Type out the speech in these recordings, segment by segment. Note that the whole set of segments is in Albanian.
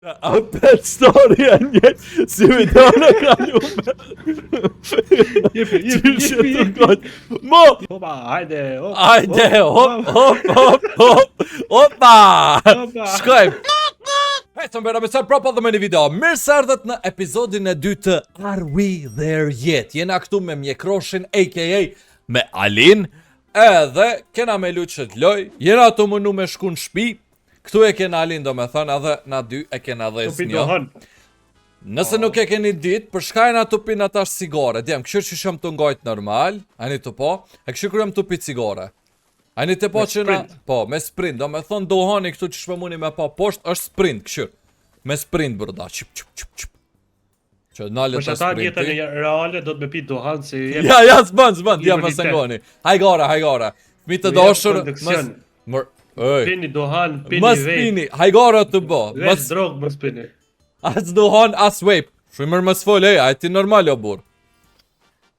A pet story e një si video në kalume. Jepi. Mo! Opa, hajde, hop. Hajde, hop. Opa! Shkojmë. Hej, të mbera me sërë propo dhe me një video. Mirë se ardhët në episodin e 2 të Are We There Yet? Jena këtu me Mjekroshin, a.k.a. me Alin. Edhe kena me luqë që t'loj. Jena të mënu me shku në shpi. Këtu e kena Alin do me thënë, edhe na dy e kena dhe s'njo. Nëse nuk e keni dit, për shka e na të pinë atash cigare. Djem, këshur që shumë të ngojt normal, ajni të po, e këshur kërëm të pi cigare. Ajni të po që na, po, me sprint, do me thonë dohani këtu që shpëmuni me pa poshtë, është sprint, këshur. Me sprint bërda, qip. Që nalët të sprinti. Për shata njëtën e reale do të me pi dohan si... Ja, s'bën, djem më sengoni. Hajgara. Mi të doshur, Pini dohan, pini mës pini, hajgara të bo. Vesh drog mës pini. As dohan, as vape. Shumër mës fol, ti normal o bur.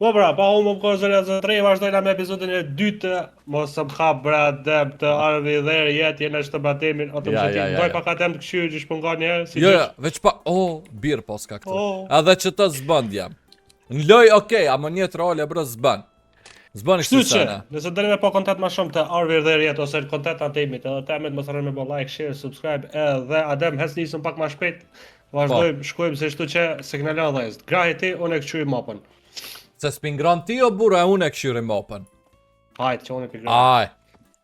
Po bra, pa unë më kërëzën e zëtërej, vazhdojna me episodin e 2 të mos më ka bra dem të Are We There Yet, jena që të batemin, o të më shëtim, doj pa ka tem të këshyrë që shpën nga njerë, si Jo, veç pa, birë pos ka këtu. Edhe që të zbënd jam. Në loj, okej, a më njetë role, bro, zbënd. Zbënd Kështu që, nëse dëni me po kontent ma shumë të Are We There Yet, ose kontent në temit, edhe temet më thërën me bo like, share, subscribe, edhe adem, hes njësëm pak ma shpejt, vazhdojmë, shkojmë se shtu që se këna lënë dhejës. Grahi ti, unë e këshyri mapën. Se s'pingron ti o bura, unë e këshyri mapën. Hajtë që unë e këshyri.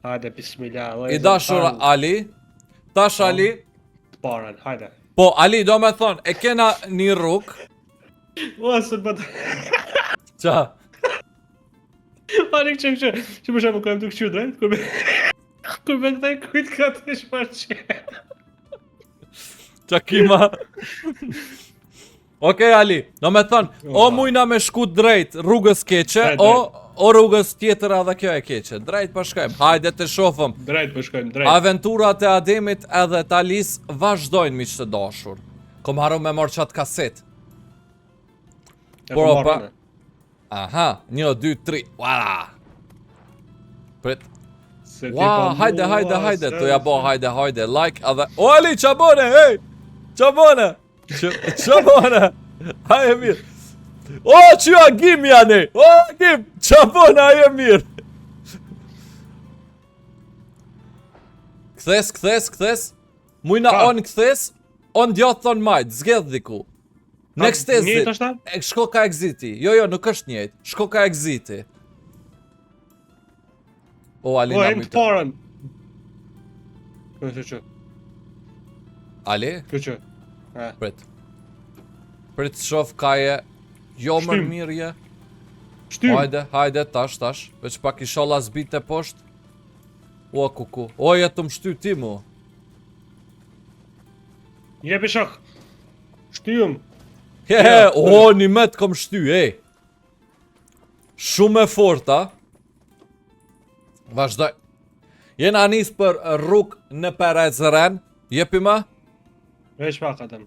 Hajde, bismillah. I dashur Ali, tash Ali. Të parën, hajde. Po, Ali, do me thonë, e kena një rrug. O, së të Qa? Ani që për shemë kërëm të këshu drejt, kur me këtaj kujtë ka të shparqe. Qa kima? Okej, Ali, do me thënë, o mujna me shku drejt rrugës keqe, o rrugës tjetër edhe kjo e keqe. Drejt për shkojmë, hajde të shofëm. Drejt për shkojmë, drejt. Aventurat e Ademit edhe Talis vazhdojnë miq të dashur. Kom haru me marrë qatë kaset. Por opa. Aha, 1, 2, 3, wala. Prit. Wow, hajde, të ja bo, hajde, like, edhe... O, Ali, qa bone, hej! Qa bone? Haje mirë. O, që agim janë, o, agim, qa bone, haje mirë. Këthes. Mujna on këthes, on djatë thonë majtë, zgedh diku. Next exit, shko ka exiti. Jo, nuk është njëjtë, shko ka exiti. O, Ali nga mujtë. O, parën. Që. Ali? Që. Prit shof kaje. Jo më mirë je. Shtym. Hajde, tash. Veç pak i sholla zbite poshtë. O, kuku. O, jetë të më shty ti mu. Jepi shok. Shtym. Një met kom shty, Shumë e forta. Vazhdoj. Jena nis për rrug në Perezren. Jepi ma? Veç pak atëm.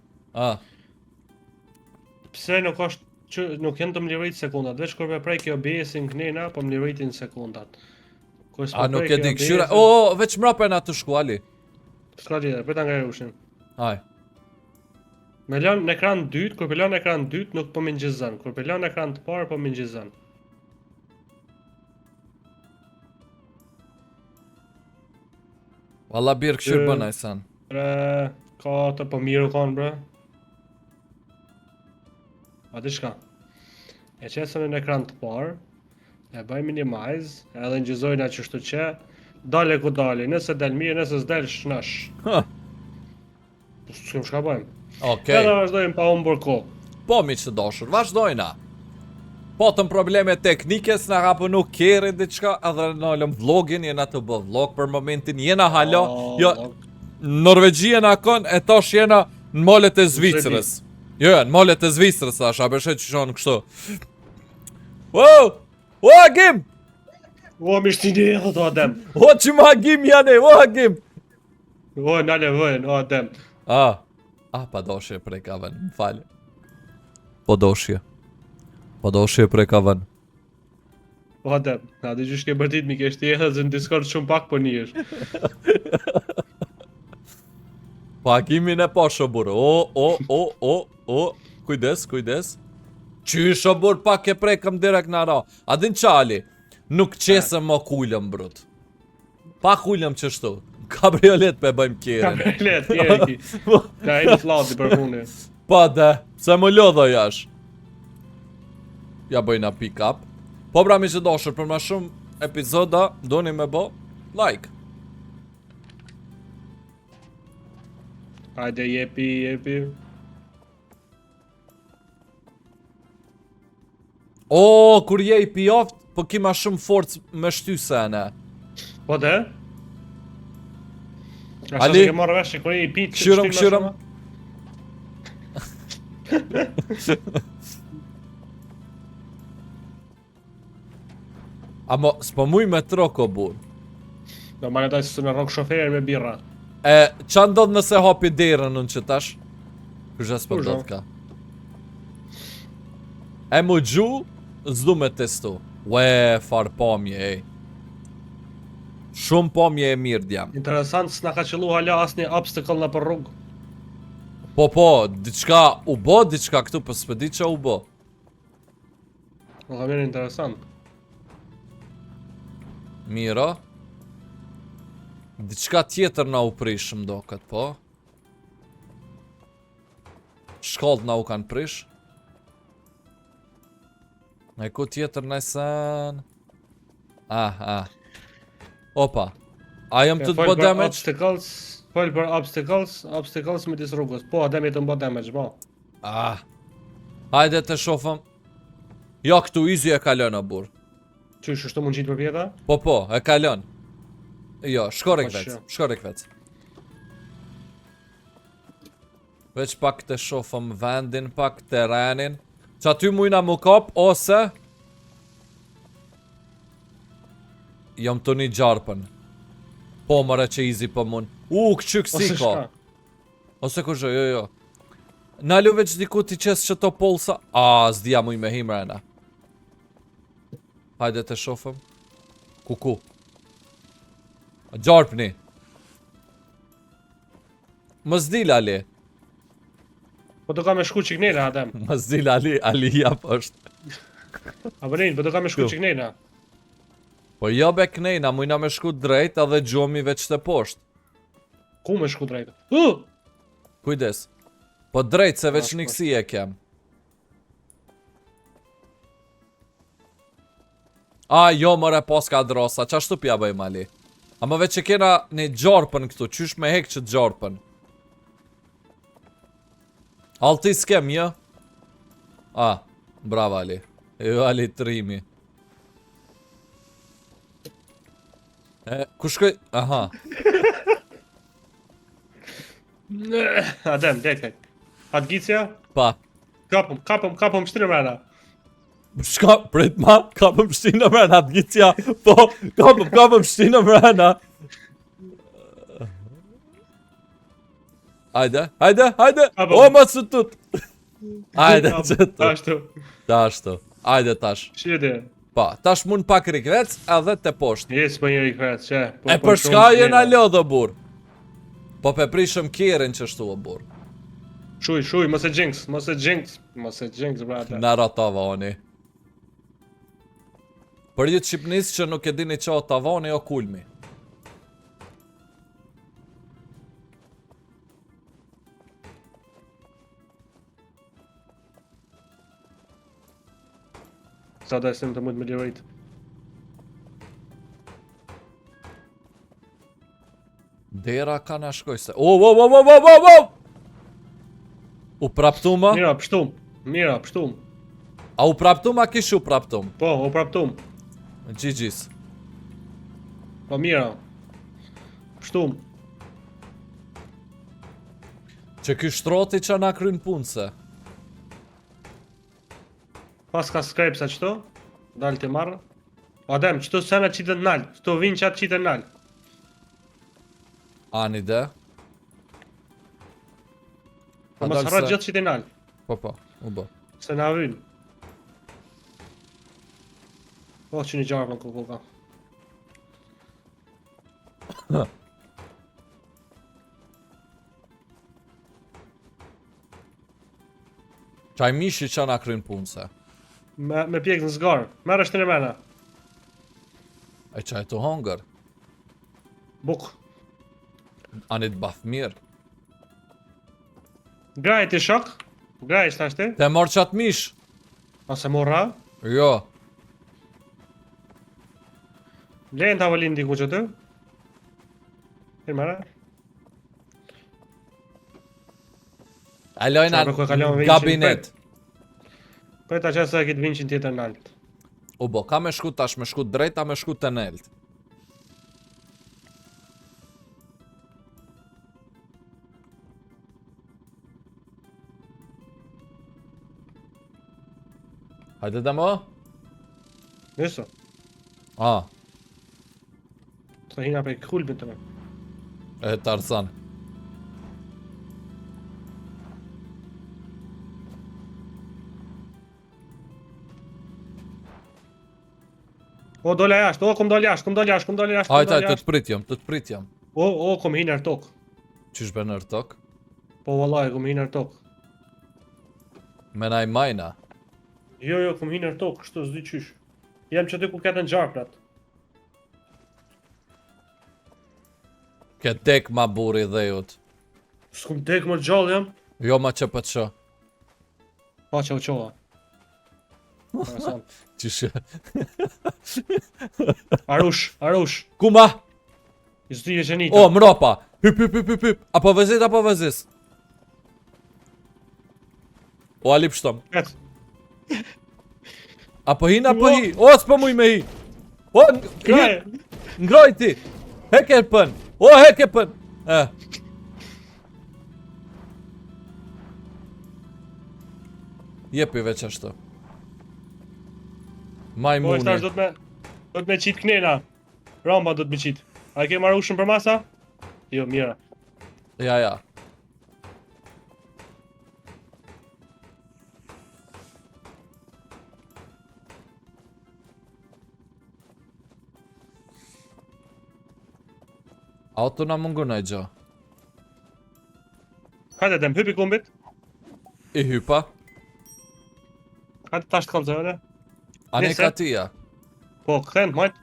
Pse nuk është që nuk jenë të më lirojit sekundat. Veç kur me prej kjo besin kënina, po më lirojtin sekundat. A nuk e di këshyra. Veç mrapen atë shku, Ali. Ska gjithë, përta nga e rushin. Aj. Me lën në ekran 2, kur për lën ekran 2 nuk po më ngjizën, kur për lën ekran të parë po më ngjizën. Valla birë këshyrë bëna i san. Ka të po miru kanë bre. A di shka. E qesën në ekran të parë, e bëj minimize, edhe ngjizojna qështu që, dale ku dale, nëse del mirë, nëse s'del shnash. S'kem shka bëjmë. Edhe vazhdojmë pa unë bërko. Po, miq të dashur, vazhdojna. Po të probleme teknike, s'na ka punu kere diçka, edhe në lëm vlogin, jena të bë vlog për momentin, jena halo, jo, Norvegji jena kon, e tash jena në molet e Zvicrës. Jo, në molet e Zvicrës, tash, a beshet që shonë kështu. O, Agim! O, mishtini e dhe të Adem. O, që ma Agim janë, o, Agim! O, nale vëjnë, o, Adem. Pa doshje prej ka vën, më falë. Po doshje prej ka vën. O, Adem, na di që shke bërtit mi keshti e dhe në Discord shumë pak po një është. Pagimin e pa shobur. O. Kujdes. Qysh shobur pak e prekëm direkt në ra. A din qali? Nuk qesëm më kullëm brut. Pa kullëm qështu. Kabriolet pe bëjmë kjerën. Kabriolet, kjeri. Ka e një flati për funi. Pa dhe, se më lodho jash. Ja bëjna pick up. Po pra mi që doshër, për ma shumë epizoda, doni me bo like. Hajde, jepi. O, kur je i pijoft, po ki ma shumë forcë me shtyse ne. Po dhe? Ali, ke marrë vesh, kur je i pit, këshyrëm. Amo, s'po muj me troko, bur. Do ma në daj se në rok shoferin me birra. Qa ndodh nëse hapi derën unë që tash? Kështë s'po ndodh ka. Mu gju, zdu me testu. Ue, far pamje, ej. Shumë pamje e mirë, djam. Interesant, s'na ka qëllu hala asni obstacle në për rrugë. Po, diçka u bo, diçka këtu, për s'pedi që u bo. Në ka mirë interesant. Mira. Diçka tjetër na u prish më do këtë, po. Shkallët na u kanë prish. E ku tjetër nëjsen. Opa. A jam të bo damage? Fol për obstacles me disë rrugës. Po, adem jetë më bo damage, bo. Hajde të shofëm. Jo, këtu izi e kalon o bur. Qysh, është të mund qitë për pjeta? Po, e kalon. Jo, shkorek vec. Veç pak të shofëm vendin, pak terenin. Qa ty mujna mu kap, ose... Jom të një gjarpën. Po, mëre që izi për mun. Këqyk si ka. Ose ku zhë, jo. Nalu veç diku t'i qes që to polsa. S'dija muj me himrena. Hajde të shofëm. Kuku. Gjarpni. Më zdil Ali. Po të ka me shku qiknejna, Adem. Më zdil Ali jap është. Abonin, po të ka me shku qiknejna. Po jo be knejna, mujna me shku drejt edhe gjomi veç të poshtë. Ku me shku drejt? Kujdes. Po drejt se veç një kësi e kem. Jo mëre pas ka drosa, qashtu pja bëjmë Ali. Ama veç që kena një gjarpën këtu, qysh me hek që gjarpën. Alti s'kem, jo? Bravo Ali. Ali trimi. Ku shkoj? Aha. Adem, dekaj. Atë gicja? Pa. Kapëm shtinë mrena. Shka, prit ma, kapëm shtinë mrena, atë gicja. Po, kapëm shtinë mrena. Hajde. O, ma së tut. Hajde, që tut. Tashtu. Hajde tash. Shqyri. Pa, tash mund pak rikvec edhe të poshtë. Jes për një rikvec, që. Për shka jena lodhë, bur. Po pe prishëm kjerin që shtu, bur. Shuj, mos e jinx, brate. Në tavani. Për ju të Shqipnis që nuk e dini qa o tavani o kulmi. Sa da esim të mund me lirit. Dera ka në shkoj se... O! U praptuma? Mira, pështum. A u praptuma kish u praptum? Po, u praptum. GG's. Po, mira. Pështum. Që ky shtroti që na kryn punëse. Pas ka skrepsa qëto, dalë të marrë. Adem, qëto sena qitë në nalë, qëto vinë qatë qitë në nalë. Ani dhe. Po mos harrat gjithë qitë në nalë. Po, u bë. Se na vynë. Po, që një gjarë në kuku ka. Qaj mishi që na kryn punëse. Me pjek në zgarë. Merë është në mena. E qaj të hongër. Buk. Anit bath mirë. Graj ti shok. Graj ishtë ashti. Te mor qatë mish. Ose morra. Jo. Lejnë të avalin diku që të. Hirë mara. Alojna Qa, për ku e kalon në 100 gabinet. Për ta qësë e kitë 100 tjetër në altë. U bo, ka me shku tash, me shku drejt, a me shku të nelt. Hajde dhe mo? Nësë. A, Të hina për kulbin të me. e Tarzan. O, dole jashtë, o, kom dole jashtë, kom dole jashtë, kom dole jashtë, kom Hajde, dole të jashtë. të pritjam, të të pritjam. O, kom hinë tokë. Qysh be nër tok? Po, vallaj, kom hinë tokë. Menaj majna. Jo, kom hinë tokë, kështu s'di qysh. Jam që ty ku ketë në gjarprat. Ke tek ma buri dhe jut. S'kum tek më gjallë jam. Jo ma që për që. Pa që u qoha. Qysh. Arush. Kuma? I s'di e qenita. O, mropa. Hyp. Apo vëzis. O, alip shtom. Et. Apo hi. O, s'po muj me hi. O, Kraje. ngroj ti. Heke pën. O, heke pën. Jepi veç ashtu. Po, Majmuni. e shtash do të me qit knena. Ramba do të me qit. A ke marrë ushën për masa? Jo, mira. Ja. Auto na mungon ai gjo. Hajde dem, hypi kumbit. I hypa. Hajde tash të kalzojnë. Ane Nese. ka tia. Po, këthen, majt.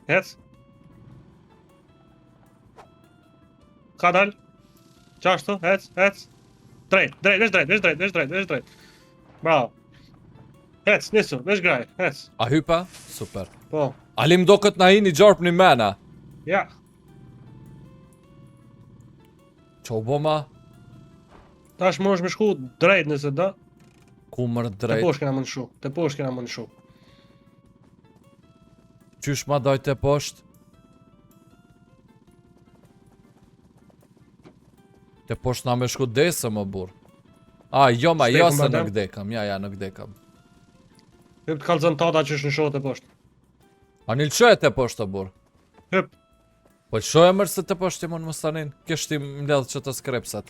Hec. Ka dal. Qashtu, hec. Drejt. Bravo. Hec, nisu, vesh graj, hec. A hypa? Super. Po, Alim do këtë na hi një gjarp një mena. ja. Qa u bo ma? Tash më është me shku drejt nëse da. Ku mërë Te drejt? poshtë kena më në shu. Qysh ma doj të poshtë? Të poshtë na me shku desë më burë. A, jo ma, jo Shtekun se badem? nuk dekam. Ja, nuk dekam. Hyp të kalzon tata që është në shu te poshtë. Anil qoj e të poshtë të burë? Hyp. Po qoj e mërë se të poshtë timon më stanin. Kështi më ledhë që të skrepsat.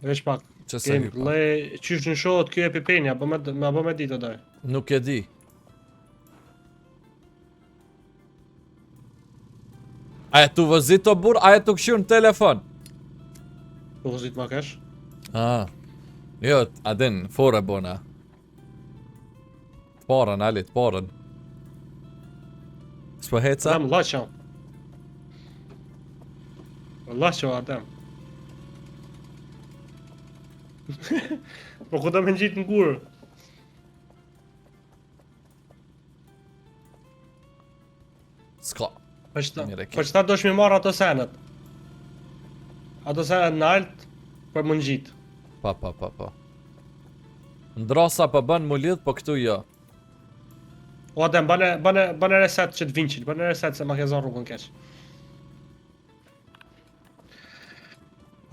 Veç pak. Që se Kem, hypa. le, qysh në shohët kjo epipenja, po me bo me ditë daj. Nuk e di. A e tu vëzit të burë, a e tu këshur në telefon? Po vëzit ma kesh. Jo, adin, fore bona. Të parën, Ali, të parën. S'po heca? Adem, laqa. Laqa, Adem. Po ku do me ngjit në gurë? S'ka. Mire, ke. Po qëta do shmi marrë ato senet. Ato senet në alt, për më ngjit. Pa. Ndrosa po bën mu lidh, po këtu jo. O Adem, bane reset që të vinqin, bane reset se ma ke zonë rrugën keq.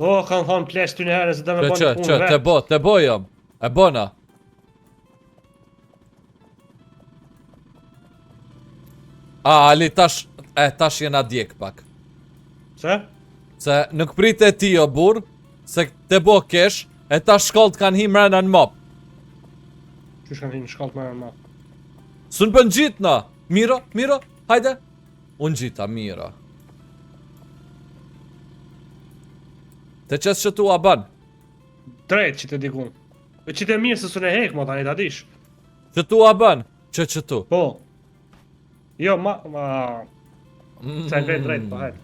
O, kanë thonë plesh ty një herë se dhe me bani punë vetë. Te bo jam. E bona. Ali, tash jena djek pak. Se? Se nuk prit e ti o bur, se te bo kesh, e tash shkollt kanë hi mrena në mop. Qysh kanë hi në shkallët më në ma? Sun për ngjit na. Miro, hajde. Unë gjita, miro. Të qes që tu a ban. Drejt që të dikun. E që të mirë se së ne hek, mo tani ta dish. Që tu a ban. Që tu. Po. Jo, Se krejt drejt, po hajt.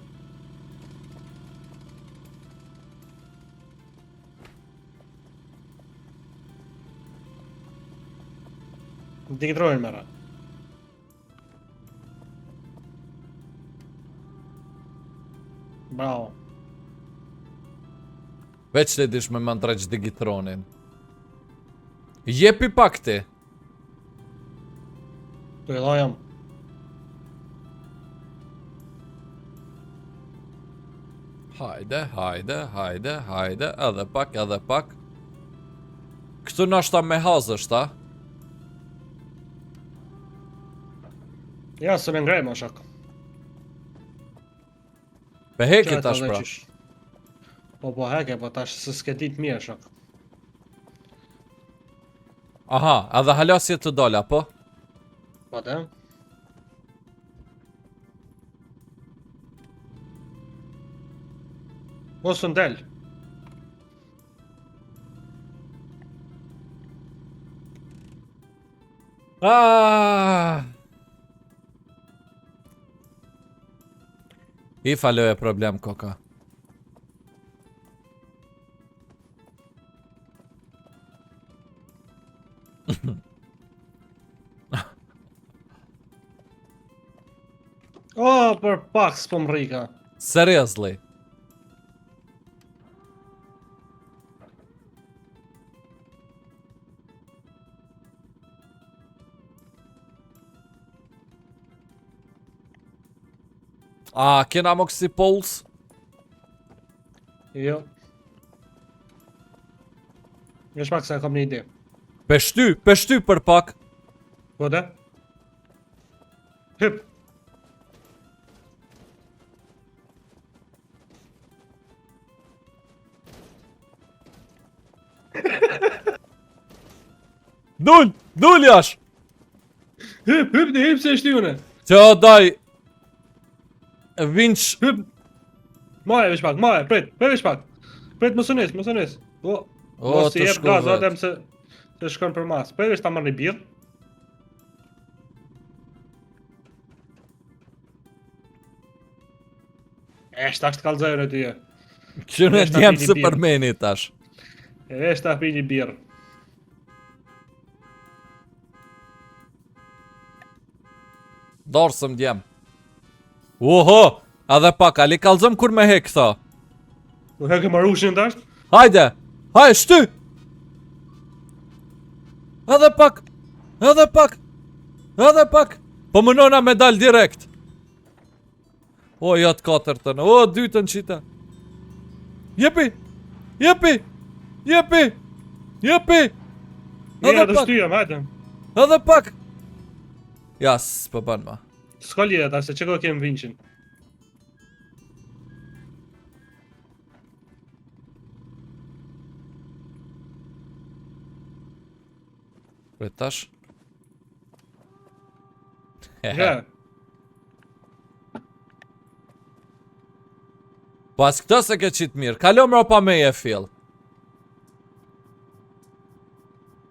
Digitrojnë mëra. Bravo. Veç të dish me mandreq digitronin. Jepi pak ti. Tu e dhajam. Hajde, edhe pak. Këtu nashta me hazësht, a? Ja, së me ngrej, ma shak. Pe heki tash pra. Po heke, po tash së s'ke dit mirë, shak. Aha, edhe halasje të dola, po? Po të? Mos të ndel. I faloj e problem, koka. Për pak s'po më rika. Seriously. A, kena moksi Pols? Jo. Vesh pak se kam një ide. Peshty për pak. Po dhe? Hyp. Dul jash! Hyp se është june. Që daj... Vinç... Hyp. Maje vesh pak, prit vesh pak. Prit më sënis. O, mos i të jep shko gaz, vet. atem se shkon për mas. Prit vesh ta marrë një birë. Eshta është kalzojnë e tyje. Që në Veshta djemë pini së birë. përmeni tash. Eshta pi një birë. Dorësëm djemë. Oho! Edhe pak, ali kalzëm kur me hek tha. Nuk heke më rushin të ashtë? Hajde! Shty! Edhe pak! Po mënona me dal direkt. O, jatë katërtën. O, dytën qita. Jepi! Ja, të shtyjem, hajde. Edhe pak! Ja, s'po ban ma. S'ka lidhe ta, se që ko kemë vinqin. Pret tash. Ja. Pas këto se ke qitë mirë. Kalo më ropa me e fill.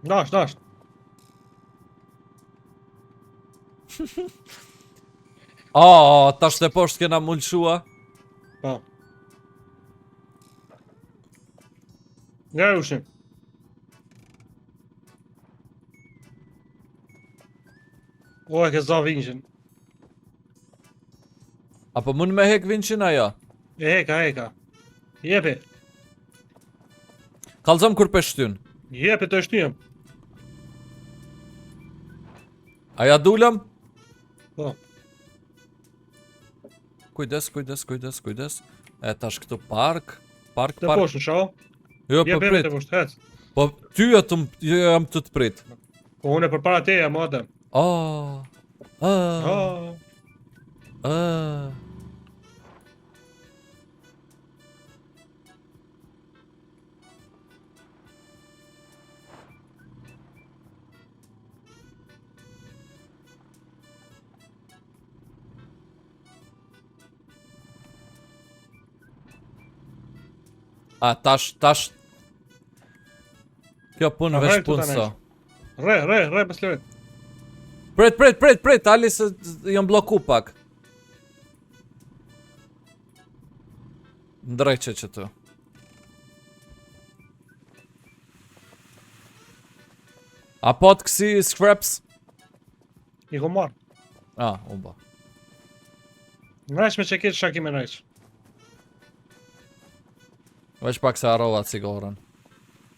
Nasht. Tash të poshtë kena mullshua. Po. Nga rushin. O, e ke za vinqin. Apo mund me hek vinqin ajo? E heka. Jepi. Kalzëm kur peshtyn. Jepi të shtyjem. Aja dulëm? Po. Kujdes. E tash këtu park. Të poshtë në shao. Jo, po Jepi prit. të poshtë, hec. Po ty jam të prit. Po unë e për para teja, më adem. A, tash... Kjo punë vesh punë so. Re, pas lërit. Prit, Ali se jam bloku pak. Ndrejqe që tu. A po të kësi scraps? I ku marr. Unë ba. Nrejsh me që kitë shaki me nrejsh. Vesh pak se arrova cigorën.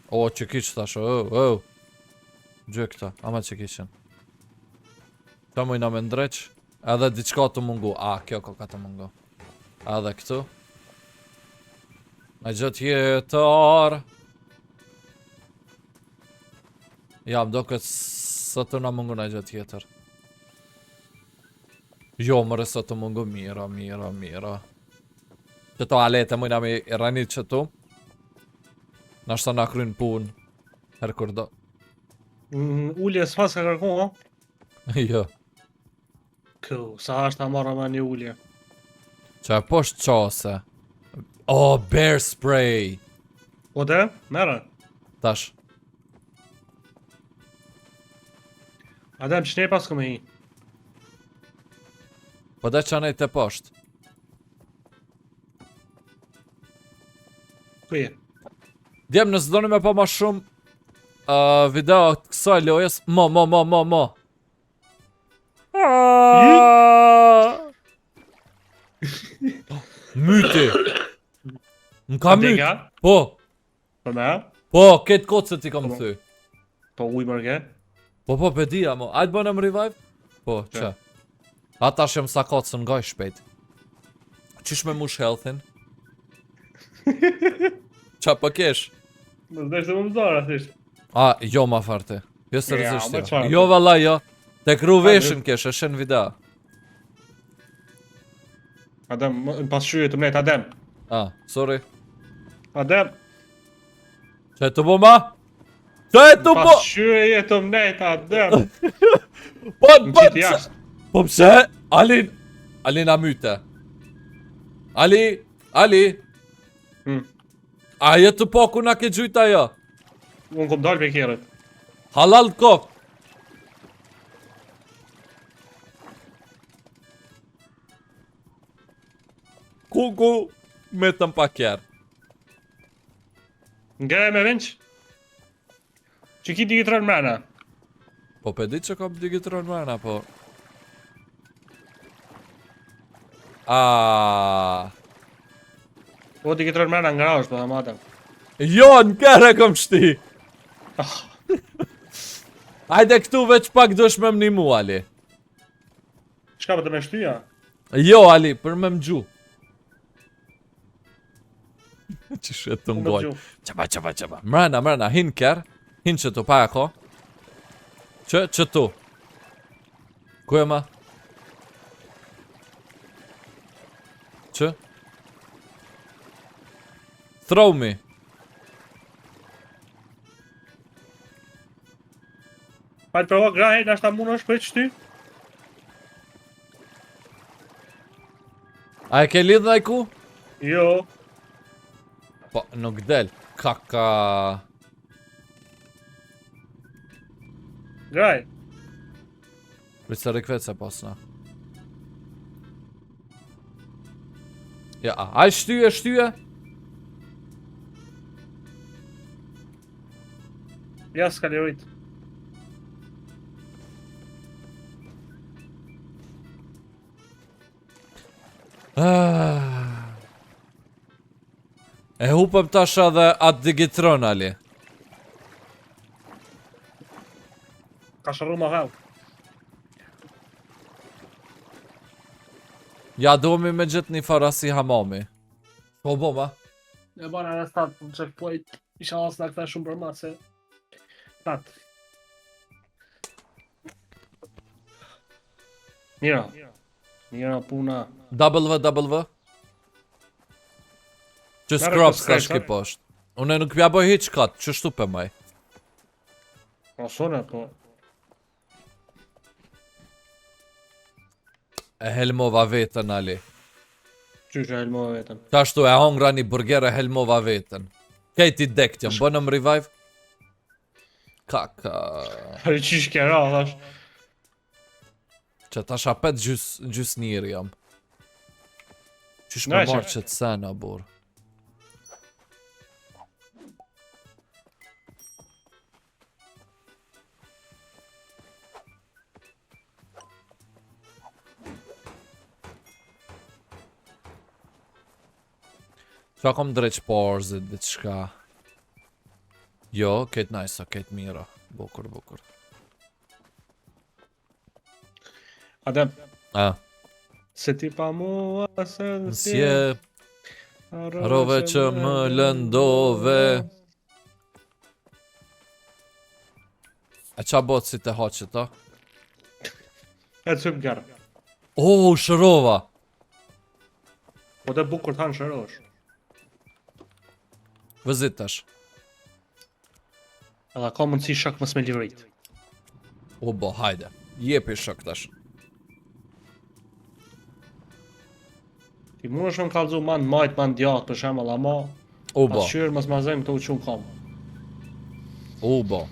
O, që kiqë thash, Gjë këta, ama që kiqën. Qa mujna me ndreq, edhe diçka të mungu. Kjo ka të mungu. Edhe këtu. Në gjë tjetër. Ja, më do këtë së të në mungu në gjë tjetër. Jo, mëre së të mungu, mira. Që to alete mujna me ranit që tu. Nashta na kryn pun. Her kur do. Ullje s'pas ka kërku, o? Jo. Sa është ta marrë me një ullje. Qa e poshtë qase. O, bear spray. Po dhe, merë. Tash. Adem, që ne pas këmë hi? Po dhe qa nejt e poshtë. Kuj e? Djem, nësë doni me pa ma shumë video të kësaj lojës. Mo. Myti. M'ka myt. Po. Po me? Po, ketë kotë se ti kam thy. Po uj mërge? Po, pedia mo. Ajtë bënëm revive? Po, që? Ata shem sa kotë së ngaj shpejt. Qish me mush healthin? Qa po kesh? Më zdeshtë më mëzara, thishtë. Jo ma farte. Jo sërzisht më jo. qartë. Jo valla jo. Te kru veshin kesh, e shen video. Adem, në pasqyje të mnet, Adem. Sorry. Adem. Qa e të bo ma? Qa e të bo? Pasqyje të mnet, Adem. Po, Në qitë jashtë. Po pse? Alin a myte. Ali. A jetë të po ku na ke gjujta jo? Unë kom dalë për kjerët. Halal kok. Ku me të mpa kjerë. Ngre me vinç. Që ki digitron mrena. Po pedi që kam digitron mrena, po. Po digitron mrena nga është, po dhe matëm. Jo, në kere kom shti. Ajde këtu veç pak dosh me mnimu, Ali. Shka për të me shtyja? Jo, Ali, për me mgju. Që shet të ngoj. Qaba. Mrena, hin kër. Hin që tu, pa e ko. Që tu. Ku e ma? Që? Throw me. Pa të provo grahe, në ashta mund është për që ty? A e ke lidh dhe i ku? Jo. Po, nuk del. Kaka. Grahe. Vëtë se rikvet se posna. Ja, a shtyje? Ja, s'ka lirit. E hupëm tash edhe atë digitron, Ali. Ka shërru ma hell. Ja, domi me gjithë një farasi hamami. Po bo, ma? E bana në statë në checkpoint. Isha asë në këta shumë për ma se... Tatë. Mira puna. W. Që scrops tash ki poshtë. Une nuk pja boj hiq katë, që shtu për maj. Sone, po. E helmova vetën, Ali. Qysh e helmova vetën. Qashtu e hongra një burger e helmova vetën. Kejti dektjëm, bënëm revive? Kaka... Ari qysh kera, thash. Që ta shapet gjys njëri jam. Qysh me Nga, marrë që- që të sena, bur. Qa kom dreq porzit, dhe qka. Jo, ketë nice, ketë mira. Bukur. Adem, A, se ti pa mua se nësje, rove që më lëndove. E qa botë si të hoqët, ta? E të symë kërë. Oh, shërova! Po të bukur të hanë shërosh. Vëzit tash. Edhe ka mundësi shok mos me livrit. O bo, hajde. Jepi shok tash. Ti mund është më kallëzu man majt, man djatë për shembull, ama O bo, pasqyrë mos ma zëjmë këto u qunë kam. o bo.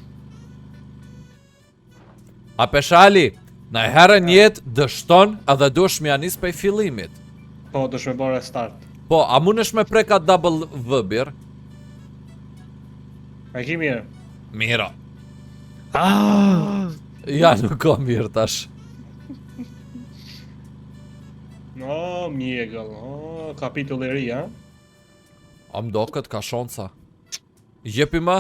A peshali, na e herën jetë dështon edhe dush me janis pej fillimit. Po, dush me bërë start. Po, a munesh me preka double vëbir? A ki mirë? Mira. Ah! Ja, nuk ka mirë tash. No, mjegëll, oh, kapitulli i ri, ha? A mdo këtë ka shonca. Jepi ma?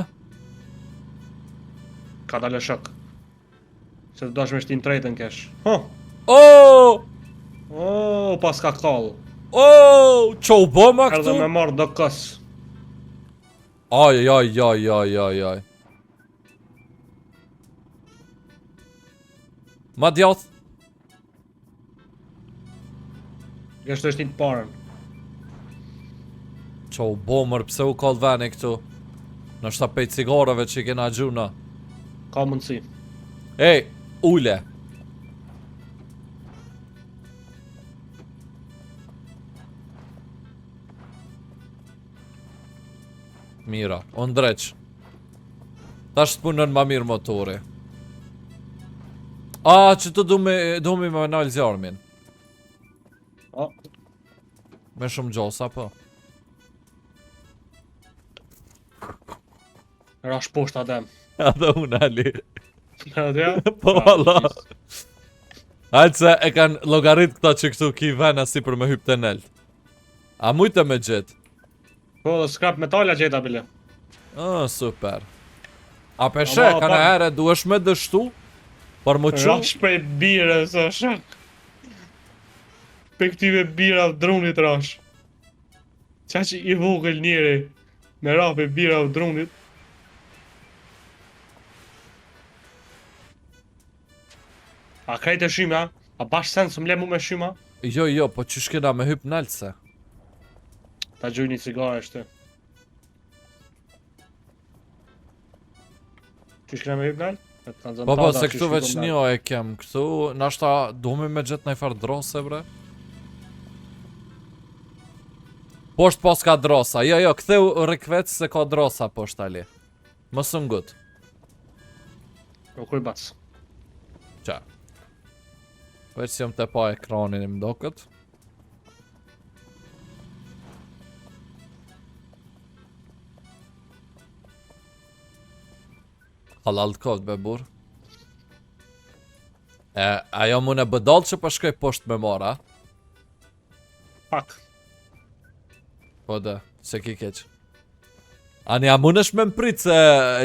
Ka dalë shok. Se të dash me shtin trejtën kesh. Huh! Oh! Oh, pas ka kall. Oh! Qa u bo ma Erdhe këtu? me marrë do kës. Aj. Ma djath? Gjesh të shtin të parën. Qa u bo mërë, pse u kall veni këtu? Në shta pej cigareve që i kena gjuna. Ka mundësi. Ej, ule. Mira, on dreq. Tash të punën ma mirë motori. A, që të du mi me nalë zjarmin. O, Me shumë gjosa, po. rash poshtë adem. Edhe unë ali. Edhe ja? Po, Allah. Hajtë se e kanë logarit këta që këtu ki vena si për me hyp të nelt. A mujtë me gjithë? Po, dhe scrap metala gjeta bile. Super. A peshe, Ama, ka në pa- herë duesh me dështu? Për më qu? Rash prej bire, së shak. Pe këtive bira drunit rash. Qa që i vogël njeri. Me ra pe bira drunit. A krejt e shyma? A bash sen së mle mu me shyma? Jo, po që shkena me hyp naltëse? Ta gjuj një cigare shte. Që shkena me hyp nal? Po, se këtu veç një e kem këtu, nashta duhemi me gjithë nëjfar drose, bre? Posht pas ka drosa, jo, këtheu rikvec se ka drosa posht ali. Mësë ngut. Po kuj bac. Qa? Veç si jam të pa ekranin im do këtë. Halal të kovët, be bur. Ajo mune bëdall që pa shkoj posht me mora? Pak. Po dhe, se ki keq. Ani, a munesh me mprit se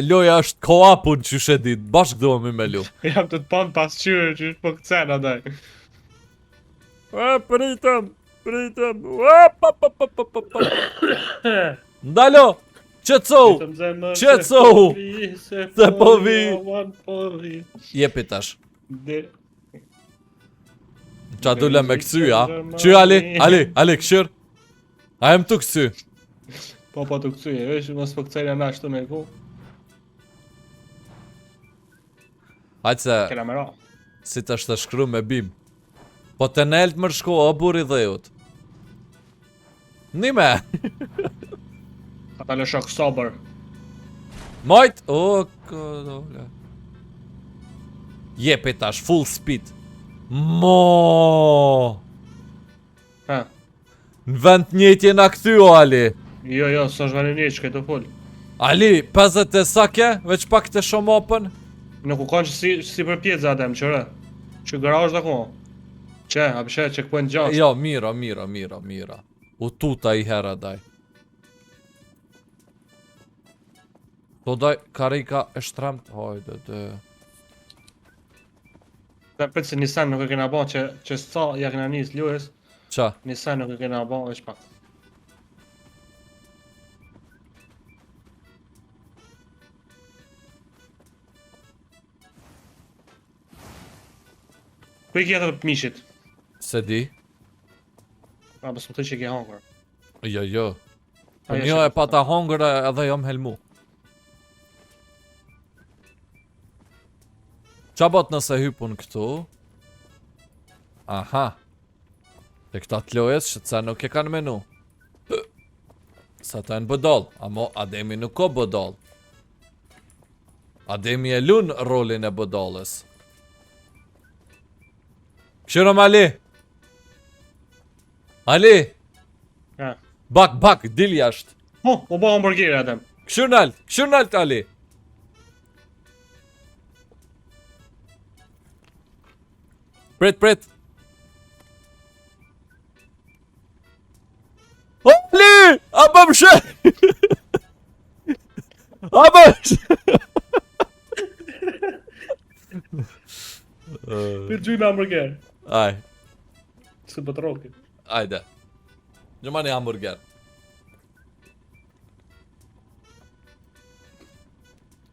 loja është co-opun që shedit, bashkë duhemi me lu. Jam të pan pas qyre që është po këcen adaj. Pritëm. Ndalo, qëtësohu, Qetësohu! Se po vi. Jepi tash. Qa dule me kësy, a? Qy, Ali, këshyr? A jem të kësy? Po të këcuj e vesh, mos po këcajnë na ashtu me ku. Hajtë se, Kena me ra. si të shtë shkru me bim. Po të nelt më shko, o buri dhejut. Nime! Ata le shok sober. Majt! O, kodole. Jepe tash, full speed. Mo! Ha. Në vend njëtje na kthy o Ali. Jo, s'është vani një që këtë full. Ali, 50 e sake, veç pak të shomopën. Nuk u kanë që si për pjeza adem, qëre. Që garaj dhe ku. Që, a pëshe që këpojnë gjashtë. Jo, mira. U tuta I hera daj. Do daj, karika e shtremt. Hajde, dhe. Dhe për që Nissan nuk e kena ba që sa ja kena njës Lewis. Qa? Nissan nuk e kena ba, veç pak. Ku I kjetër mishit? Se di? A, bës më të që ke hangër. Jo. Po jo, një që- e pata hongër edhe jom helmu. Qa bot nëse hypun këtu? Aha. Te këta t'lojes që ca nuk e kanë menu. Sa ta në bëdoll, amo Ademi nuk o bëdoll. Ademi e lun rolin e bëdollës. Këshirëm Ali! Ali! Ja. Bak, dil jashtë. U ba hamburger adem. Këshir nalt Ali! Pret! Ali! A bëm shë! A bëm shë! Për gjujnë hamburger. Aj, Së bët roki. ajde. Gjëmani hamburger.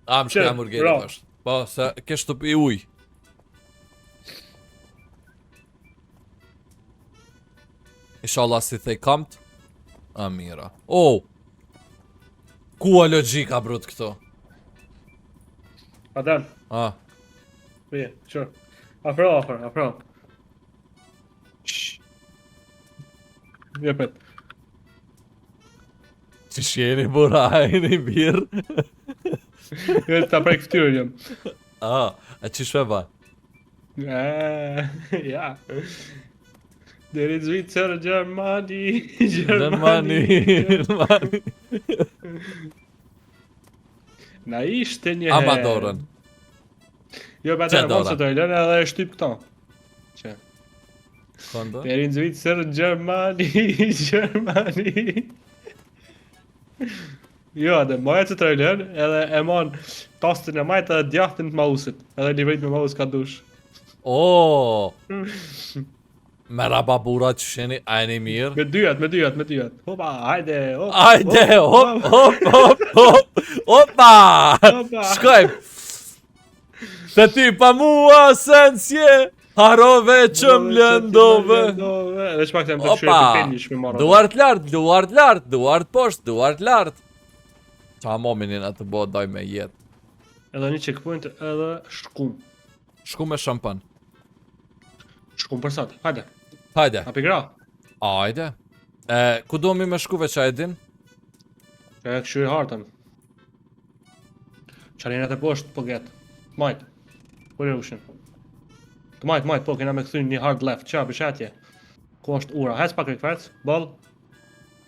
A, më shkë Qe, hamburgeri bravo. është. Po, se kesh të pi uj. Inshallah si thej kamt. A, mira. Oh! Ku a logjika brut këto? Adem, Ah, bje, qërë. Afro. Shhh. Jepet. që shjeni bura hajni birë? Jo ta prej këftyrën jëm. Ah, a që shpeba? Ja. Deri Zvicër, Gjermani. Gjermani. Na ishte një Ama dorën. Jo, pa Qa të mos dora? të lënë edhe e shtyp këto. Që. Kondo? Deri Zvicër, Gjermani. Jo, dhe maja që të lënë edhe e mon tastin e majtë edhe djahtin të mausit. Edhe livrit me maus ka dush. Oh! Merhaba bura që sheni, a e një mirë? Me dyat. Hopa, hajde, hop. Ajde, hop! Opa! Opa. Shkojmë! Të ty pa mua sensje, harove që m'lëndove. Dhe që pak të më të qyre Opa! të penjish me marrë. Duart lart, duart poshtë, duart lart. Qa mominin atë bo doj me jetë. Edhe një checkpoint edhe shkum. Shku me shampan. Shkum për sot, hajde. Hajde. Hapi gra. Ajde. Ku do mi me shku veç a e din? Që e këshyri hartën. Qarinat e poshtë po get. Majt. Kure ushin. Të majt, po, kena me këthyn një hard left. Qa, bëshetje. Ku është ura. Hez pak e këfec, ball.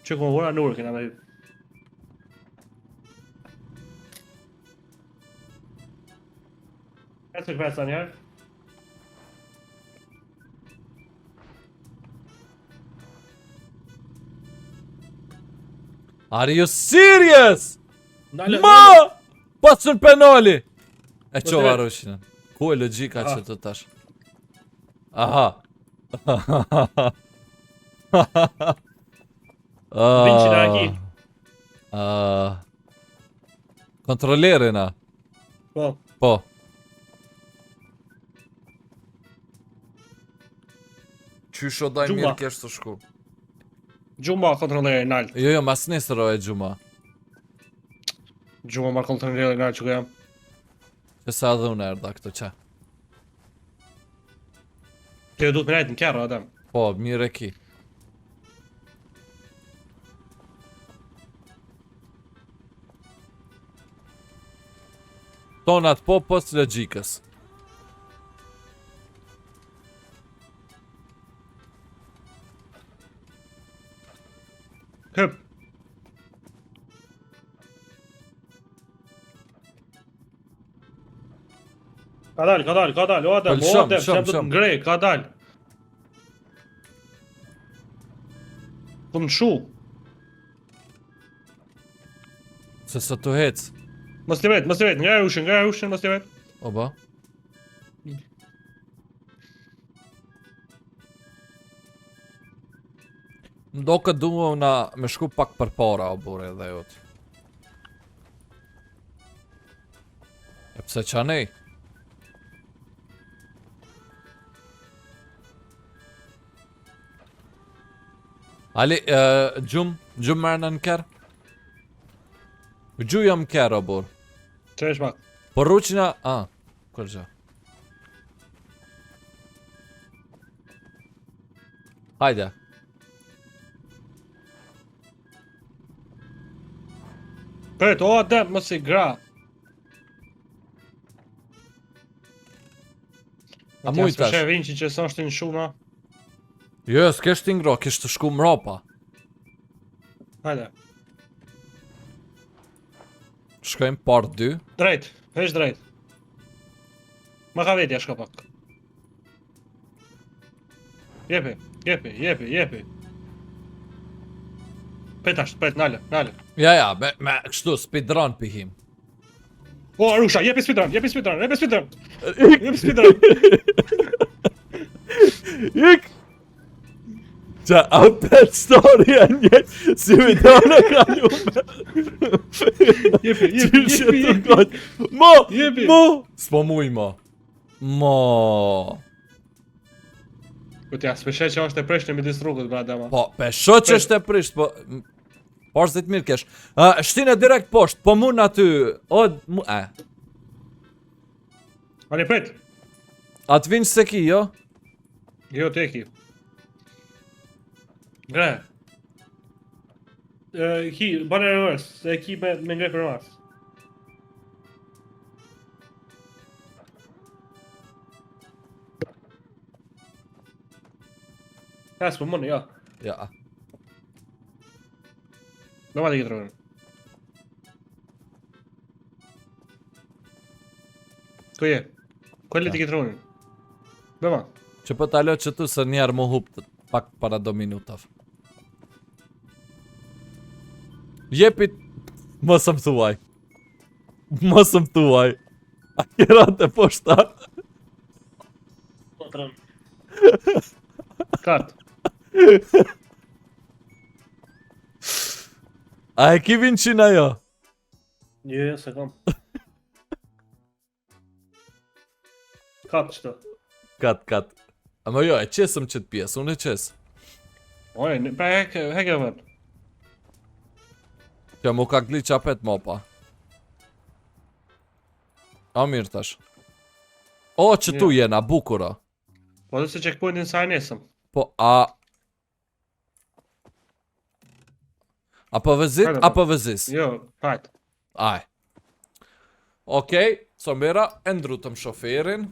Që ku ura, në ura kena me hyp. Hez e këfec ta njerë. Are you serious? Nale, Ma! Pasën penali! E Po qova të rushinën. Ku e logjika Ah. që të tash? Aha. Vinci në aki. Kontrolerina. Po. Po. Qysho daj Gjuma. mirë kesh të shku. Gjumba kontrolleri nalt. Jo, mas nesër o e gjuma. Gjumba ma kontrolleri nalt që ku jam. Që sa dhe unë erda këto qa. Të du të me najtë në kjerë, Adem. Po, mirë e ki. tonat po pos logjikës. Këp. Ka dal, o Adem, Shumë, s'jam të shumë. ngrej, ka dal. Kum shu, Se sot të hec. mos të vet, ngrej ushin, mos të vet. Oba. Ndo këtë duhe na me shku pak për para, o bure dhe jot. E pse qa nej? Ali, gjumë mërë në kërë? Gju jam kërë, o bur. Çesh pak. Por ruqina, kërgja. Hajde. Pret, o Adem, mos i gra. A mujtash? Shë vinci që s'është në shuma. Jo, s'kesh t'i ngro, kesh të shku mrapa. Hajde. Shkojmë part 2. Drejt, veç drejt. Ma ka vetja shko pak. Jepi. Pet, nale. Ja, me kështu, speedrun pihim. O, Arusha, jepi speedrun. Ik! Qa, apet story e një, si video në kalume. Jepi. Mo! Jepi. S'po muj, mo. Kutja, s'peshe që është e preshtë në midis rrugët, bra Adema. Po, pesho që është e prisht, po... Poshtë të mirë kesh. Shtine direkt poshtë, po mun aty... Ani, pret. Atë vinë se ki, jo? Jo, te ki. Gre. Bane reverse, se ki me ngrej për mas. Ja, s'po mënë, ja. Ja. Do ma të këtë rëvën. Ko je? Ko e li të këtë rëvën? Do ma. Që po t'alo që tu se njerë mu hup pak para do minutav. Jepit... Mos më thuaj. A kjera të poshta. Kat. A e ki vinë jo? Je, se kam. Kat qëto. Kat. Ama jo, e qesëm qëtë pjesë, unë e qesë. Oje, pra heke vën. Që mu ka gli qapet mopa. A mirë tash. O, që tu jena, bukura. Po dhe se checkpointin sa e nesëm. Po, Apo vëzis? Jo, hajt. Aj. Okej, Sombera, e ndrutëm shoferin.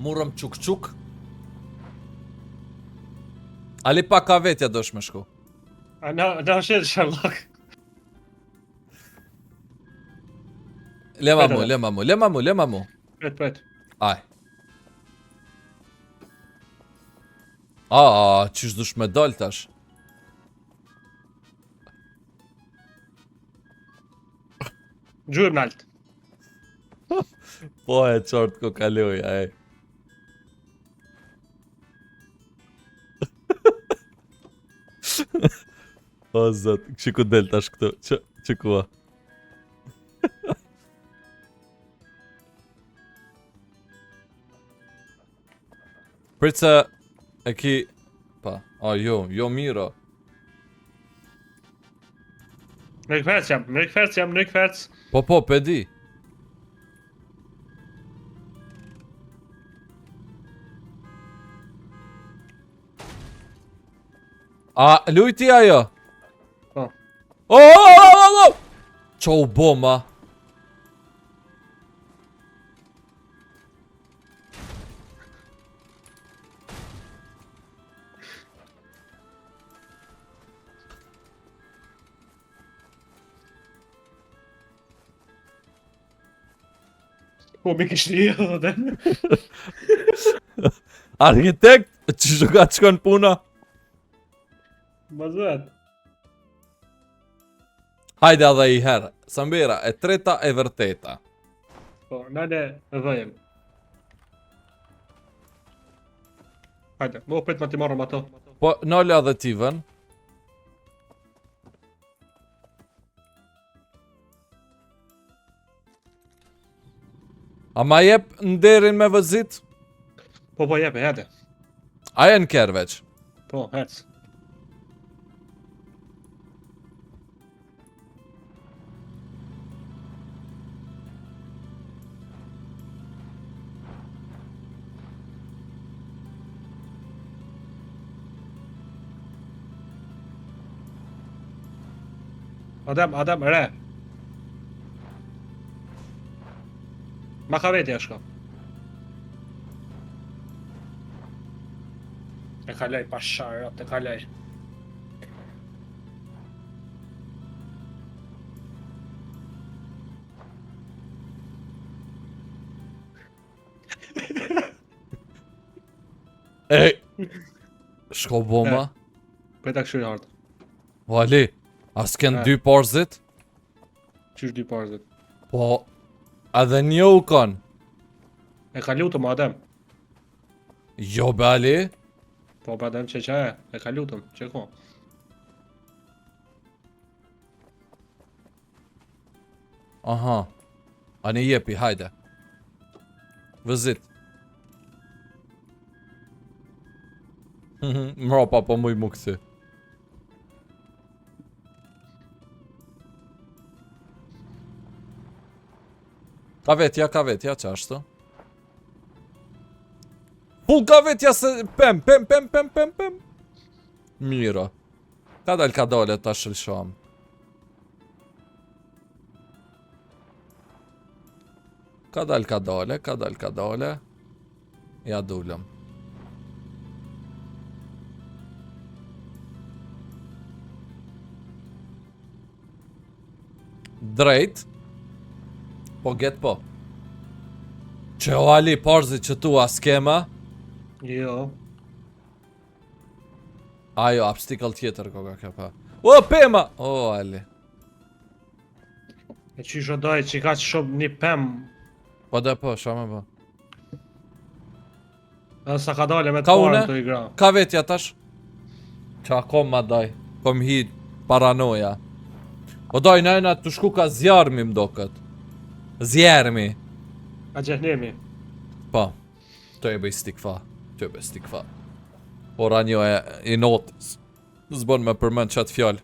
Murëm quk. Ali pa ka vetja dosh me shku. A na shetë Sherlock. Lema mu. Pret. Aj. Qysh dush me dal tash? Gjujmë nalt. Po e qort ku kaluja, ej. O zot, që ku del tash këtu, që kua? Pritë e ki... Pa, jo miro. Në rikëferc jam. Po, pedi. A lujti ajo? Po. Oh! Qa u bo, ma? Po mi kishtë i edhe. Arhitekt, që shuka të shkon puna? Mazet. Hajde edhe i herë. Sambira, e treta e vërteta. Po, nane e dhejmë. Hajde, mo prit ma ti marrëm ato. Po, nale edhe ti vën. A ma jep nderin me vëzit? Po, jepe, hajde. Aje në kërë veç. Po, hec. Adem, re. Ma ka veti shko. E kaloj pa sharë, e kaloj. Ej! Shko bomba? Peta këshu i hardë. Vali, a s'ken dy porzit? Qysh dy parzit? Po, edhe një u kon. E ka lutëm, Adem. Jo, bali? Po, Adem që e ka lutëm, që ko. Aha. Ani jepi, hajde. Vëzit. Mropa po muj mu këthi. Ka vetja, që ashtu? Pull ka vetja se pem. Mira. Ka dale ta shilsham. Ka dale. Ja dullëm. Drejt. Po get po. Që o Ali parzi që tu a skema? Jo. Ajo, abstikal tjetër koka kjo pa. O, pema! O, Ali. E qysh o daj që ka që shumë një pem. Po dhe po, shame po. Edhe sa ka dale me të Ka parën une? të i gra. Ka vetja tash? Qa kom ma daj. Kom hi paranoja. O daj, najna të shku ka zjarmi mdo këtë. Zjarmi. A gjehnemi. Po. Të e bëj stikfa. Ora një e i notës. Zbon me përmend qatë fjallë.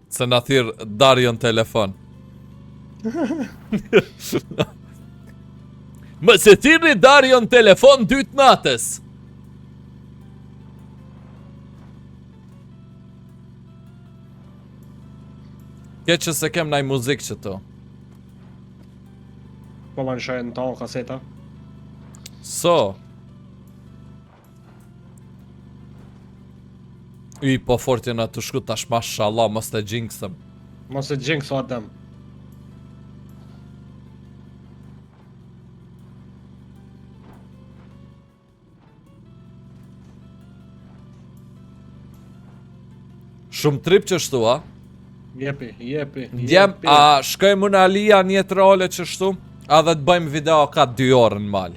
Se na thirë Darion telefon. Më se thirë Darion telefon 2 natës. Ke që se kem naj muzik që to. Po ma në shajë në tonë kaseta. So. I po fortin atë shku tash mashallah mos të gjinksëm. Mos e gjingë so Adem. Shumë trip që shtu, a? Jepi. Djem, a shkojmë në Alia një trole që shtu? A dhe të bëjmë video ka 2 orë në mal.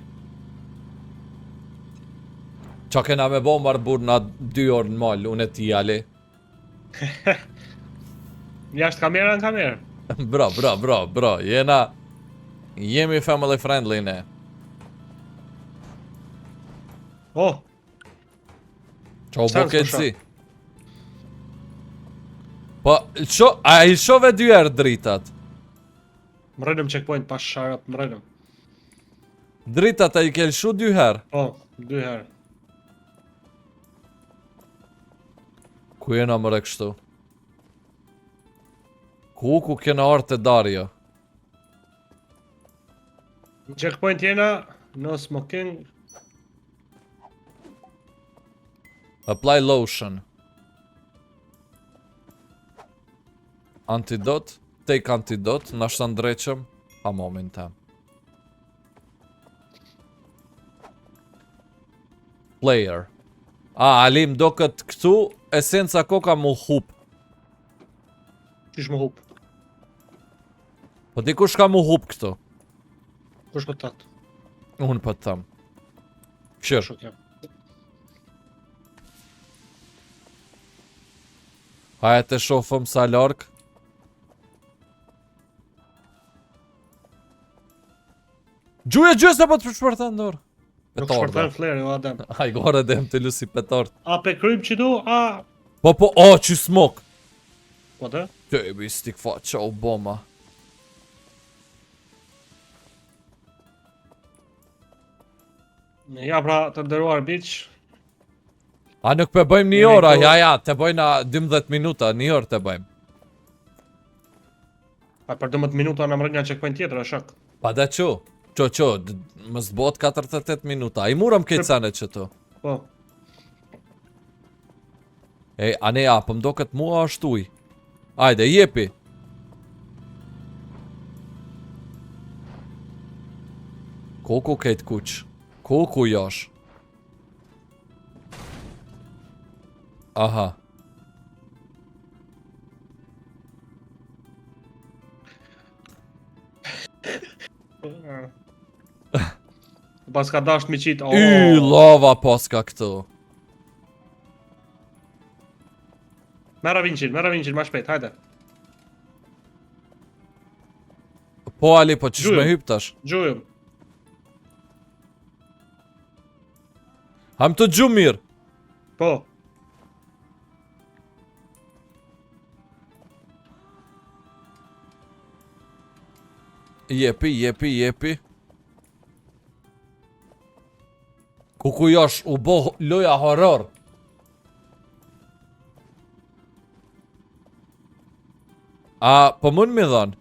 Qa kena me bo marbur na 2 orë në mal, unë e ti Ali. Jashtë kamera në kamerë. Bro, jemi family friendly ne. Oh, Qa u Sa bo në këtë s'po si? Po, a i shove 2 herë dritat? më rënëm checkpoint pas sharap, më rënëm. Dritat a i ke lëshu 2 herë? Po, 2 herë. Ku jena mëre kështu? Ku kena arte Dario? Checkpoint jena, no smoking. Apply lotion. Antidot. Take antidot. Nashta ndreqëm. Ha momin tem. Player. Alim do këtë këtu. Esenca koka mu hup. Qysh më hup? Po di kush ka mu hup këtu? Kush po tat? Unë po të tham. Këshir. Shok jam. Haja të shofëm sa larkë. Gjuje se po të shpërthen dorë. Nuk shpërthen flare, o Adem. Haj gore dhe më të lusi petard. A pe kryp që du, a... Po, që smok. Po të? Të e bi stik fa qa u boma. Ja pra të nderuar biq. A nuk pe bëjmë një ora, ja, te bëjna 12 minuta, një orë te bëjmë. A për 12 minuta në mërë nga checkpoint tjetër, a shok. Pa dhe qo, më zbot 48 minuta, i murëm këtë sene që tu. Po. E, ane ja, për mdo këtë mua është uj. Ajde, jepi. Koku këtë kuq. Koku josh. Aha. Pas ka dasht mi qit, Lava paska këtu. Mera Vincin, ma shpejt, hajde. Po Ali, po qish me hyp tash? Gjujëm. Ham të gju mirë. Po. Jepi. Kuku josh u bo loja horror. A, po mund mi dhan?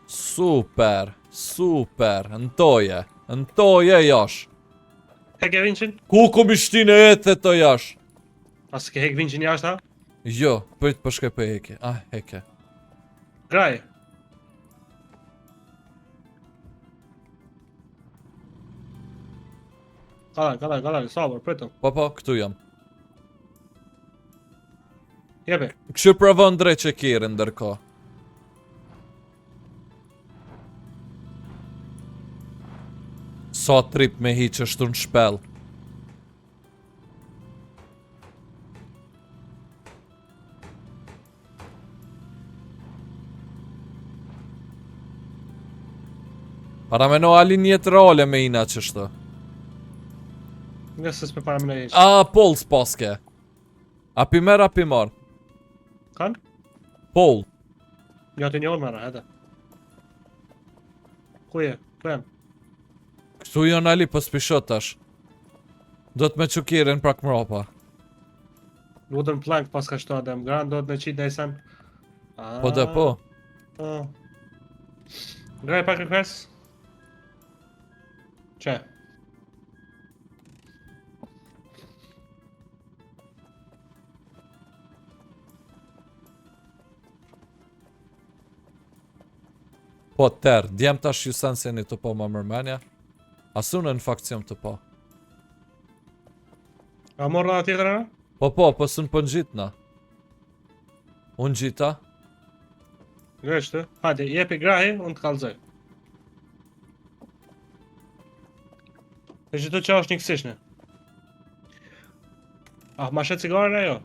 Super, ntoje josh. Heke Vincin? Kuku mi shtine e të josh. As ke hek Vincin jashtë, ha? Jo, përit përshke për heke. Heke. Graj. Kalaj, sabër, pritëm. Po, këtu jam. Jepe. Kështu provon dreqe kjerë ndërko. Sa trip me hi që shtu në shpel. Para me no alin jetë role me ina qështu. Nga se s'me para me në ishë. A, Paul s'paske. A pi merë, a pi marë. Kanë? Paul. Jo të njohën mera, edhe. Ku je? Ku janë? Këtu janë Ali për s'pishot tash. Do të me qukirin prak mropa. Wooden plank pas ka shto Adem. Gran do të me qitë nejsen. Po dhe po. Graj pak request. Që? Po tërë, djem tash ju sensini të po më mërmenja. Asunë në fakcion të po. A morë nga tjetër e? Po, së në po në gjitë na. Unë gjita. Greshtë, hajde, jepi grahi, unë të kalzoj. E gjithë që është një kësishne. Ma shetë cigarën e jo?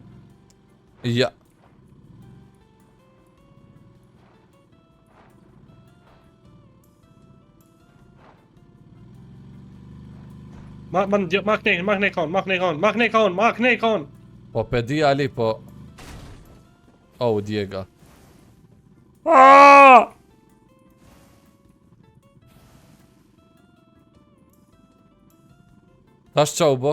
Ja. Mak nej kon. Po pedi Ali, po... Oh, djega. Tash qa u bo?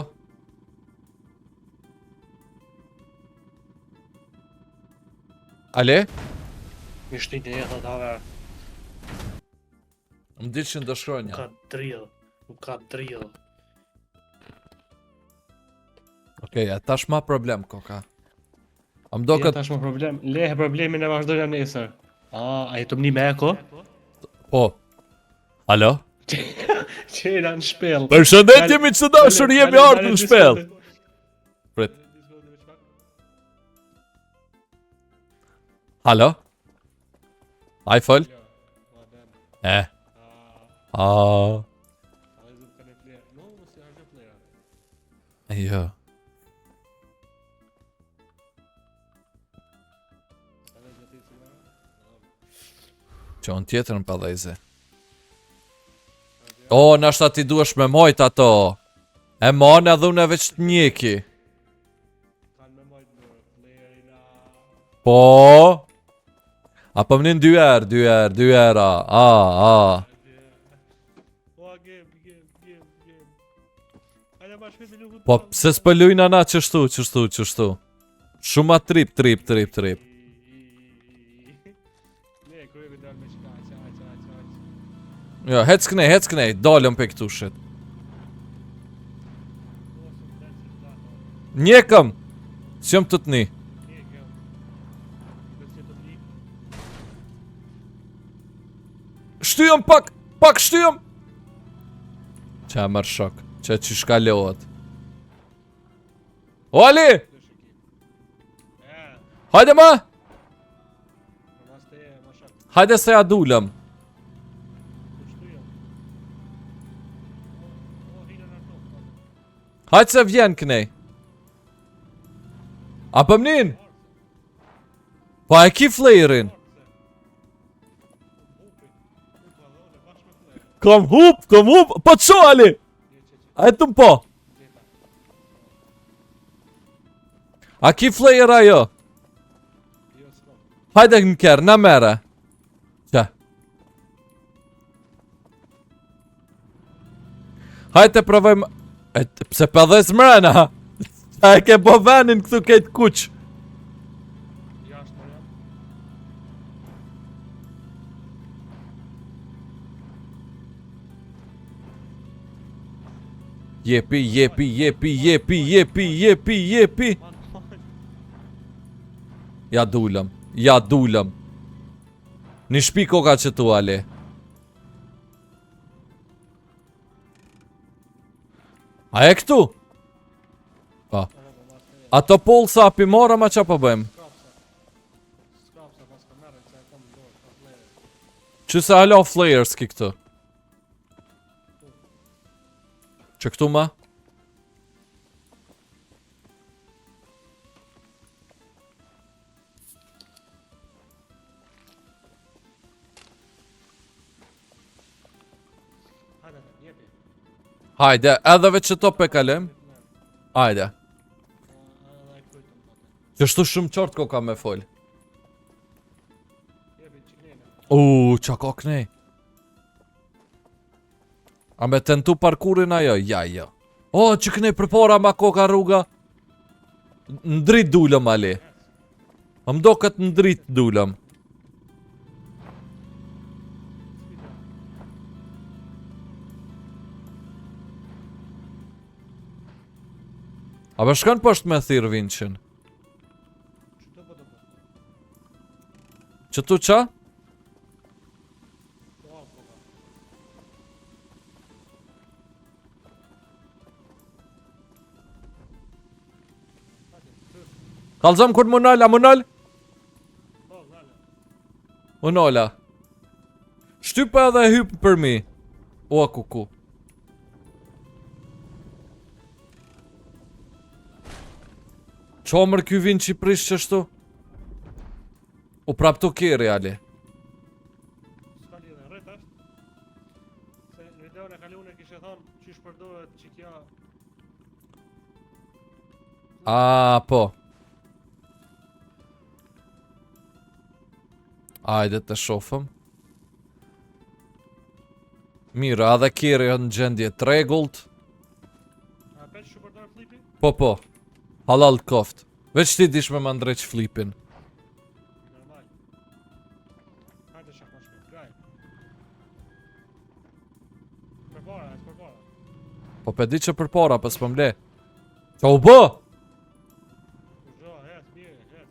Ale? Ishtë një e thot have. Më ditë që në dëshkronja. Nuk ka drill. Okej, tash ma problem, koka. A më do Ja, këtë... tash më problem. Lehe problemin e vazhdojnë nesër. A jetë më një me eko? Po. Alo? Qena në shpel. Përshëndetje mi që dashur, jemi ardhur në shpel. Prit. Alo? Aj fol? Jo. Qon tjetër në pëllejze. O, nashta ti duesh me mojt ato. E mone a dhune veç të njeki. Po. Apo mënin dy era. Po, pse s'pëllujnë ana qështu. Shuma trip. Jo, hec kënej, dalëm pe këtu shit. Njekëm! S'jom të t'ni. Shtyjëm pak shtyjëm! Qa mërë shok, që shkalohet. O Ali! Hajde ma! Hajde se ja dulëm. Hajde se vjen kënej. A pëmnin? Pa e ki flerin. Kom hup, po të sho Ali. A e të më po. A ki fler ajo? Hajde në kërë, në mere. Qa? Hajde të provojmë. Pse pëdhes mrena. A e ke po venin këtu kejtë kuq. Jepi. Ja dulëm. Një shpi koka që tu, Ale. A e këtu? Pa. Ato polsa api mora ma qa po bëjmë? Që se alo flares ki këtu? Që këtu ma? Hajde, edhe veç që to pe kalim. Hajde. Qështu shumë qartë ko ka me fol. Qa ka kënej. A me tentu parkurin ajo? Ja, jo. O, që kënej përpora ma koka rruga. Në drit dulëm, Ali. Më do këtë në drit dulëm. A për shkën pështë me thirë vinqin? Që tu qa? Kalzëm kur më nëll. Unolla. Shtypa edhe hypë për mi. O, kuku. Qomër ky vin që i prish qështu? U prap të kjeri, Ali. Ska lidhe, rrit është. Se në videon e kalune kishe thonë që shpërdohet që kja... Po. Ajde të shofëm. Mira, edhe kjeri në gjendje të regullt. Po. Halal koft. Veç ti dish me ma ndreq flipin. Normal. Hajde shak ma shpejt, graj. Përpara. Po pe di që përpara, pas po mle. Qa u bë? Zho, mirë.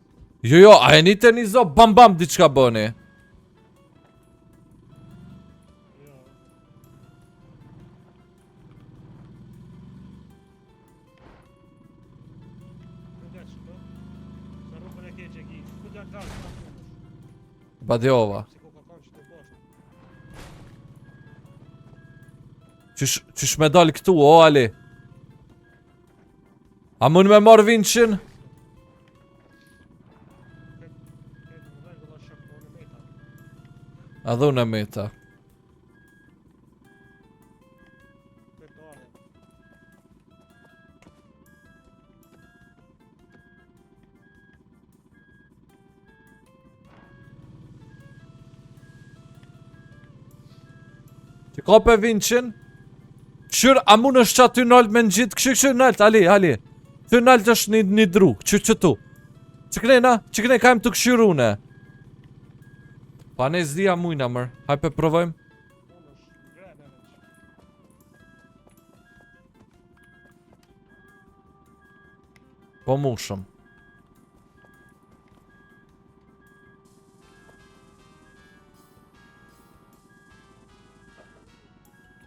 Jo, a e një një zo, bam, diçka bëni. Jo. Kujdesh, po? Sa rrugën e keqe ki. Kujdesh ka, Badjova. si ku ka kanë që të bosh. Qysh me dal këtu, o Ali? A mund me marr vinçin? A dhune meta. Që ka pe vinçin? Qyr, a mun është që aty nalt me në gjitë? Këshyr nalt, Ali. Ty nalt është një dru, që tu. Që këne kajmë të këshyr une. Pa ne zdia mujna mërë, haj pe provojmë. Po mushëm.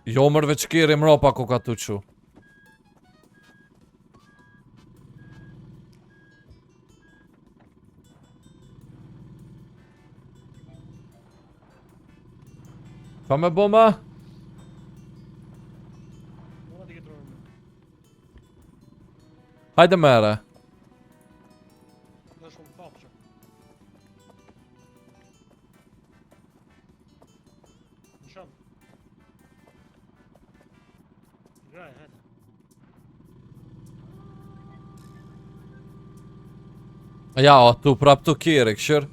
Jo mërë veç kiri mropa ko ka tu qu. Ka me bo ma? Hajde mere. Ja, o, tu prap tu kiri, këshir.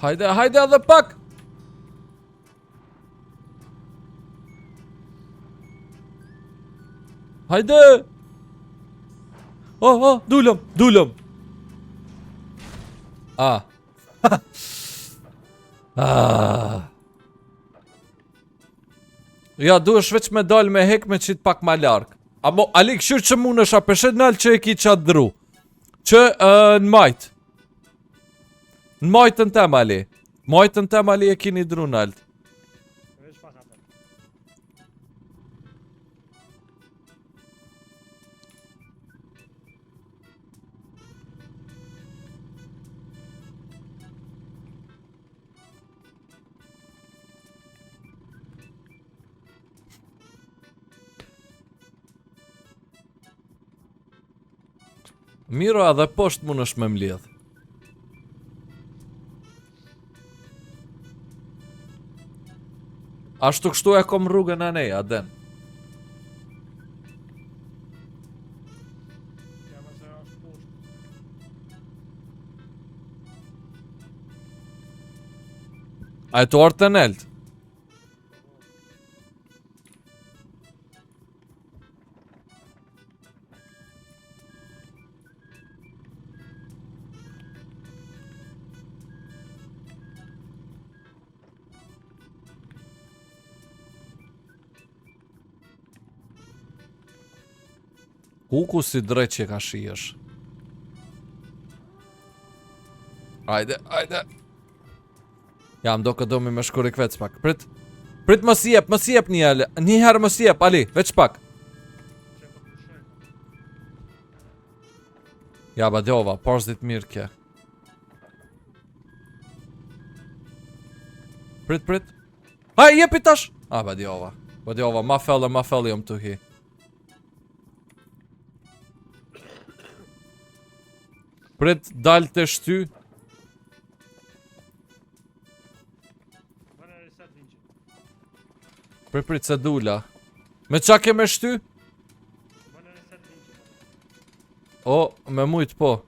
Hajde edhe pak. Hajde. Dulëm. Ah. Ja, duhesh veç me dal me hek me qit pak ma larg. Amo, Ali, këshir që mund është a peshet nal që e ki qatë dru. Që në majt. Në majtën tem, Ali. Majtën tem, Ali, e ki një dru nalt. Miro edhe poshtë mund është me mledh. Ashtu kështu e kom rrugën e nej, Aden. A e të orë të nelt? Kuku si drejt që ka shiesh. Ajde. Ja, mdo këtë me shkurik veç pak. Prit mos jep një herë mos jep, Ali, veç pak. Ja, badjova, porzit mirë kje. Prit. Haj, jepi tash! A, badjova, ma fellë jom të hi. Prit, dal të shty. Prit se dula. Me qa ke me shty? O, me mujt po.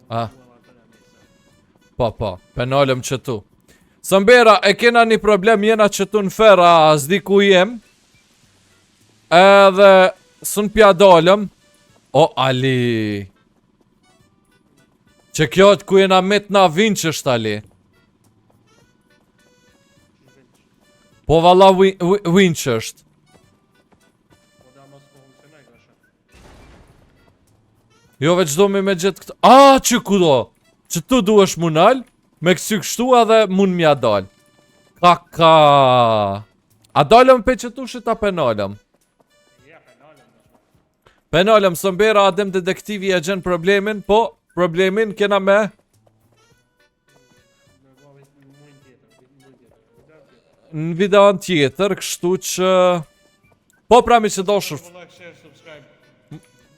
A? Po, penalëm që tu. Sëmbera, e kena një problem, jena që tu në fera, zdi ku jem. Edhe, sën pja dalëm. O, Ali. Që kjo të ku jena met na vinqësht, Ali. Po, valla vinqësht. Jo, veç do me gjithë këtë. A, që ku do? Që tu du është munal, me kësy kështu edhe mun mja dal. Kaka. A dalëm pe që tu shita penalëm? Penalëm, sëmbera adem detektivi e gjen problemin, po, problemin kena me? Në videon tjetër, kështu që... Po pra mi që do shërf...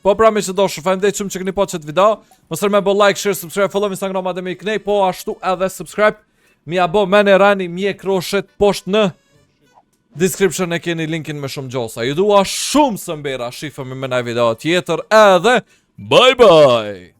Po pra mi që do shërf, fajmdej qëmë që këni po qëtë video. Mësër me bo like, share, subscribe, follow Instagram adem i knej, po ashtu edhe subscribe. Mi a bo mene rani mje kroshet posht në description e keni linkin me shumë gjosa. Ju dua shumë sëmbera, shifëm me naj video tjetër edhe bye bye!